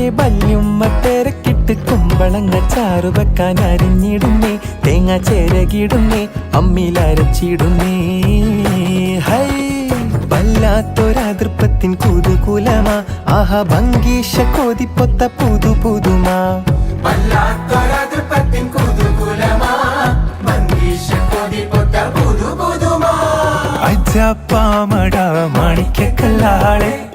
വല്യുമ്മ തിരക്കിട്ട് കുമ്പളങ്ങ ചാറു വെക്കാൻ അരിഞ്ഞിടുന്നേ, തേങ്ങ ചേരകിടുന്നേ, അമ്മിലരച്ചിടുന്നേ. ഹൈ വല്ലാത്തൊരതൃപ്പത്തിൻ കുതുകുലമാ, ആഹാ ഭംഗീഷ കൊതിപ്പൊത്ത പുതു പുതുമാ. വല്ലാത്തൊരതൃപ്പത്തിൻ കുതുകുലമാ, ഭംഗീഷ കൊതിപ്പൊത്ത പുതു പുതുമാ. അജപ്പാമട മാണിക്യക്കല്ലാളെ